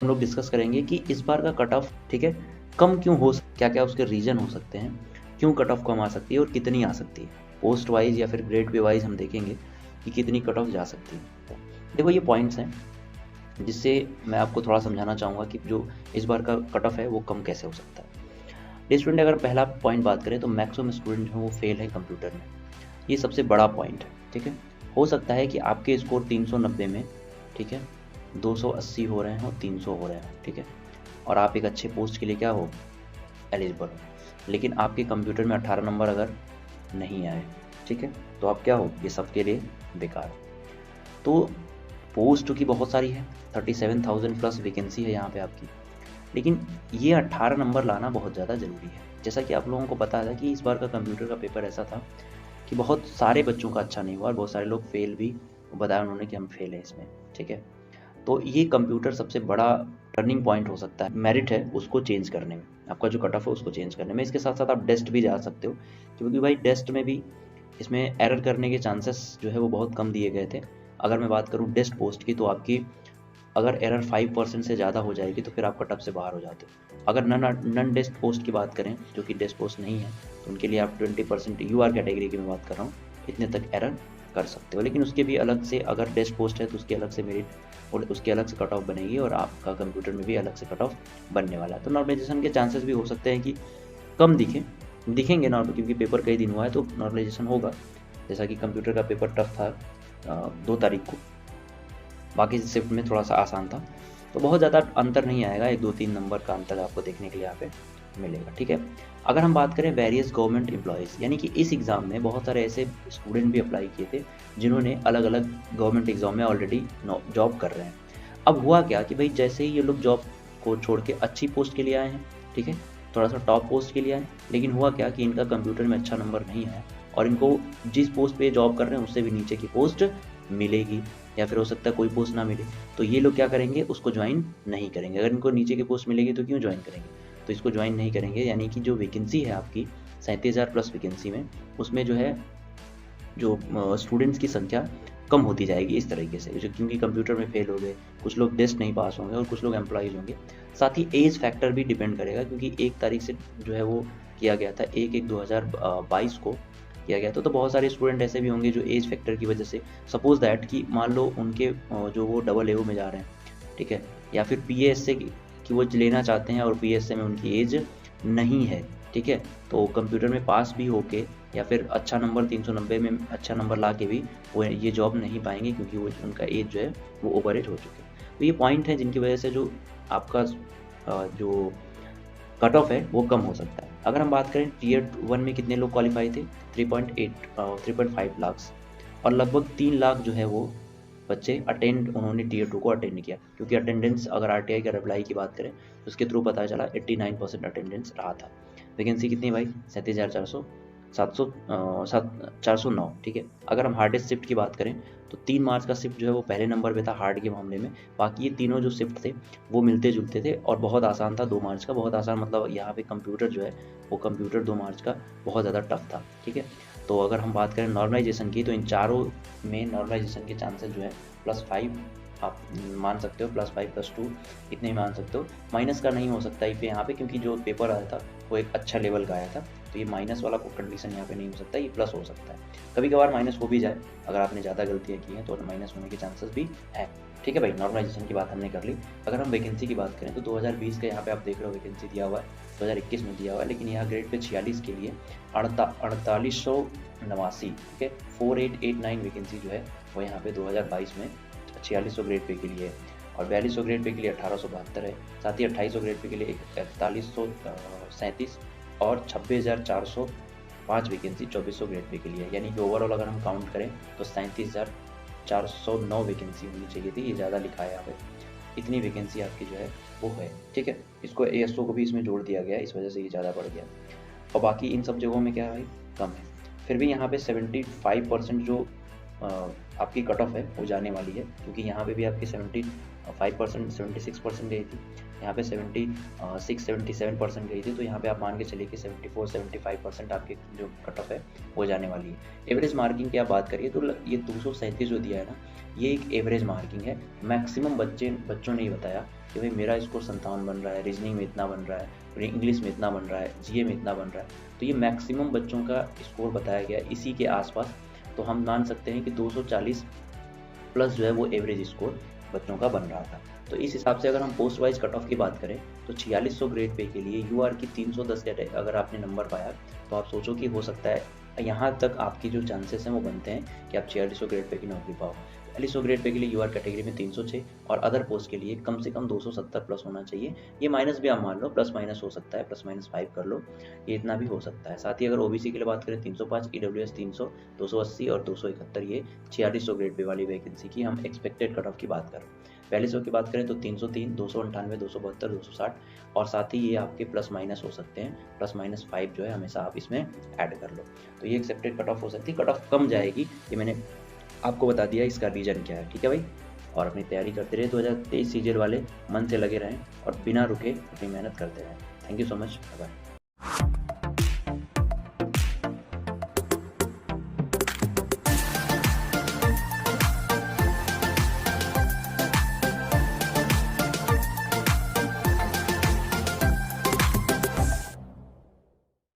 हम लोग डिस्कस करेंगे कि इस बार का कट ऑफ, ठीक है, कम क्यों हो, क्या क्या उसके रीज़न हो सकते हैं, क्यों कट ऑफ कम आ सकती है और कितनी आ सकती है। पोस्ट वाइज या फिर ग्रेड पे वाइज हम देखेंगे कि कितनी कट ऑफ जा सकती है। देखो ये पॉइंट्स हैं जिससे मैं आपको थोड़ा समझाना चाहूँगा कि जो इस बार का कट ऑफ है वो कम कैसे हो सकता है। स्टूडेंट, अगर पहला पॉइंट बात करें तो मैक्सिमम स्टूडेंट जो वो फेल है कंप्यूटर में, ये सबसे बड़ा पॉइंट है। ठीक है, हो सकता है कि आपके स्कोर 390 में, ठीक है, 280 हो रहे हैं और 300 हो रहे हैं, ठीक है, और आप एक अच्छे पोस्ट के लिए क्या हो, एलिजिबल हो, लेकिन आपके कंप्यूटर में 18 नंबर अगर नहीं आए, ठीक है, तो आप क्या हो, ये सबके लिए बेकार। तो पोस्ट की बहुत सारी है, 37,000 प्लस वैकेंसी है यहाँ पे आपकी, लेकिन ये 18 नंबर लाना बहुत ज़्यादा ज़रूरी है। जैसा कि आप लोगों को पता था कि इस बार का कंप्यूटर का पेपर ऐसा था कि बहुत सारे बच्चों का अच्छा नहीं हुआ और बहुत सारे लोग फेल भी, बताया उन्होंने कि हम फेल हैं इसमें। ठीक है, तो ये कंप्यूटर सबसे बड़ा टर्निंग पॉइंट हो सकता है, मेरिट है उसको चेंज करने में, आपका जो कट ऑफ है उसको चेंज करने में। इसके साथ साथ आप डेस्ट भी जा सकते हो, क्योंकि भाई डेस्ट में भी इसमें एरर करने के चांसेस जो है वो बहुत कम दिए गए थे। अगर मैं बात करूँ डेस्ट पोस्ट की, तो आपकी अगर एरर 5% से ज़्यादा हो जाएगी तो फिर आप कट ऑफ से बाहर हो जाते हो। अगर नन डेस्ट पोस्ट की बात करें, जो कि डेस्ट पोस्ट नहीं है, तो उनके लिए आप 20% यूआर कैटेगरी की मैं बात कर रहा हूँ, इतने तक एरर कर सकते हो। लेकिन उसके भी अलग से, अगर डेस्ट पोस्ट है तो उसकी अलग से मेरिट और उसके अलग से कट ऑफ बनेगी और आपका कंप्यूटर में भी अलग से कट ऑफ बनने वाला है। तो नॉर्मलाइजेशन के चांसेस भी हो सकते हैं कि कम दिखेंगे नॉर्मल, क्योंकि पेपर कई दिन हुआ है तो नॉर्मलाइजेशन होगा। जैसा कि कंप्यूटर का पेपर टफ था 2 तारीख को, बाकी शिफ्ट में थोड़ा सा आसान था, तो बहुत ज़्यादा अंतर नहीं आएगा, 1 2 3 नंबर का अंतर आपको देखने के लिए यहाँ पे मिलेगा। ठीक है, अगर हम बात करें वेरियस गवर्नमेंट एम्प्लॉयज़, यानी कि इस एग्ज़ाम में बहुत सारे ऐसे स्टूडेंट भी अप्लाई किए थे जिन्होंने अलग अलग गवर्नमेंट एग्ज़ाम में ऑलरेडी जॉब कर रहे हैं। अब हुआ क्या कि भाई जैसे ही ये लोग जॉब को छोड़ के अच्छी पोस्ट के लिए आए हैं, ठीक है, थोड़ा सा टॉप पोस्ट के लिए आए, लेकिन हुआ क्या कि इनका कंप्यूटर में अच्छा नंबर नहीं आया और इनको जिस पोस्ट पे जॉब कर रहे हैं उससे भी नीचे की पोस्ट मिलेगी, या फिर हो सकता है कोई पोस्ट ना मिले, तो ये लोग क्या करेंगे, उसको ज्वाइन नहीं करेंगे। अगर इनको नीचे की पोस्ट मिलेगी तो क्यों ज्वाइन करेंगे, तो इसको ज्वाइन नहीं करेंगे। यानी कि जो वैकेंसी है आपकी 37,000 प्लस वैकेंसी में, उसमें जो है जो स्टूडेंट्स की संख्या कम होती जाएगी इस तरीके से, जो क्योंकि कंप्यूटर में फेल हो गए, कुछ लोग टेस्ट नहीं पास होंगे और कुछ लोग एम्प्लॉयज़ होंगे। साथ ही एज फैक्टर भी डिपेंड करेगा, क्योंकि 1 तारीख से जो है वो किया गया था, 1/1/2022 को किया गया था। तो बहुत सारे स्टूडेंट ऐसे भी होंगे जो एज फैक्टर की वजह से, सपोज दैट कि मान लो उनके जो वो डबल एओ में जा रहे हैं, ठीक है, या फिर पीएसए की वो लेना चाहते हैं और पीएसए में उनकी एज नहीं है, ठीक है, तो कंप्यूटर में पास भी होके या फिर अच्छा नंबर 390 में अच्छा नंबर ला के भी वो ये जॉब नहीं पाएंगे, क्योंकि वो उनका एज जो है वो ओवर एज हो चुके हैं। तो ये पॉइंट है जिनकी वजह से जो आपका जो कट ऑफ है वो कम हो सकता है। अगर हम बात करें टीयर 1 में कितने लोग क्वालिफाई थे, 3.5 लाख, और लगभग 3 लाख जो है वो बच्चे अटेंड, उन्होंने टीयर 2 को अटेंड किया, क्योंकि अटेंडेंस अगर आरटीआई का रिप्लाई की बात करें तो उसके थ्रू पता चला 89% अटेंडेंस रहा था। वैकेंसी कितनी भाई, 37,400, 409, ठीक है। अगर हम हार्डेस्ट शिफ्ट की बात करें तो 3 मार्च का शिफ्ट जो है वो पहले नंबर पे था हार्ड के मामले में। बाकी ये तीनों जो शिफ्ट थे वो मिलते जुलते थे और बहुत आसान था। 2 मार्च का बहुत आसान, मतलब यहाँ पे कंप्यूटर जो है वो कंप्यूटर 2 मार्च का बहुत ज़्यादा टफ था, ठीक है। तो अगर हम बात करें नॉर्मलाइजेशन की, तो इन चारों में नॉर्मलाइजेशन के चांसेस जो है +5 आप मान सकते हो, +5 +2 इतने ही मान सकते हो। माइनस का नहीं हो सकता यहाँ पे, क्योंकि जो पेपर आया था वो एक अच्छा लेवल का आया था, तो ये माइनस वाला कंडीशन यहाँ पे नहीं हो सकता, ये प्लस हो सकता है। कभी कभार माइनस हो भी जाए, अगर आपने ज़्यादा गलतियाँ की हैं तो माइनस होने के चांसेस भी है, ठीक है भाई। नॉर्मलाइजेशन की बात हमने कर ली। अगर हम वैकेंसी की बात करें तो 2020 का यहाँ पे आप देख रहे हो वैकेंसी दिया हुआ है, 2021 में दिया हुआ है, लेकिन यहाँ ग्रेड पे 46 के लिए 4889, ठीक है, 4889 वैकेंसी जो है वो यहाँ पे 2022 में 4600 ग्रेड पे के लिए है, और 4200 ग्रेड पे के लिए 1872 है। साथ ही 2800 ग्रेड पे के लिए 4137 और 26,405 वैकेंसी 2400 ग्रेड पे के लिए, यानी कि ओवरऑल अगर हम काउंट करें तो 37,409 वैकेंसी होनी चाहिए थी, ये ज़्यादा लिखा है यहाँ पे। इतनी वैकेंसी आपकी जो है वो है, ठीक है। इसको एएसओ को भी इसमें जोड़ दिया गया, इस वजह से ये ज़्यादा बढ़ गया, और बाकी इन सब जगहों में क्या है भाई, कम है। फिर भी यहाँ पे 75% जो आपकी कट ऑफ है वो जाने वाली है, क्योंकि यहाँ पे भी आपकी 75%, 76% गई थी, यहाँ पे 76-77% गई थी, तो यहाँ पे आप मान के चलिए कि 74-75% आपके जो कट ऑफ है वो जाने वाली है। एवरेज मार्किंग की आप बात करिए तो ये 237 जो दिया है ना, ये एक एवरेज मार्किंग है। मैक्सिमम बच्चों ने ही बताया कि भाई मेरा स्कोर 57 बन रहा है, रीजनिंग में इतना बन रहा है, इंग्लिश में इतना बन रहा है, जीए में इतना बन रहा है। तो ये मैक्सिमम बच्चों का स्कोर बताया गया है इसी के आसपास। तो हम मान सकते हैं कि 240 प्लस जो है वो एवरेज स्कोर बच्चों का बन रहा था। तो इस हिसाब से अगर हम पोस्ट वाइज कट ऑफ की बात करें तो 4600 ग्रेड पे के लिए यूआर की 310 अगर आपने नंबर पाया तो आप सोचो कि हो सकता है यहाँ तक आपकी जो चांसेस हैं वो बनते हैं कि आप 4600 ग्रेड पे की नौकरी पाओ। 4600 ग्रेड पे के लिए यूआर कैटेगरी में 306 और अदर पोस्ट के लिए कम से कम 270 प्लस होना चाहिए। ये माइनस भी आप मान लो, प्लस माइनस हो सकता है, +-5 कर लो, ये इतना भी हो सकता है। साथ ही अगर ओबीसी के लिए बात करें 305, ईडब्ल्यूएस 300, 280 और 271, ये 4600 ग्रेड पे वाली वैकेंसी की हम एक्सपेक्टेड कट ऑफ की बात करें। 4200 की बात करें तो 303, 298, 272, 260 और साथ ही ये आपके प्लस माइनस हो सकते हैं, +-5 जो है हमेशा आप इसमें ऐड कर लो। तो ये एक्सेप्टेड कट ऑफ हो सकती है। कट ऑफ कम जाएगी ये मैंने आपको बता दिया, इसका रीजन क्या है, ठीक है भाई। और अपनी तैयारी करते रहे, 2023 सीजीएल वाले मन से लगे रहें और बिना रुके अपनी मेहनत करते रहें। Thank you so much, bye.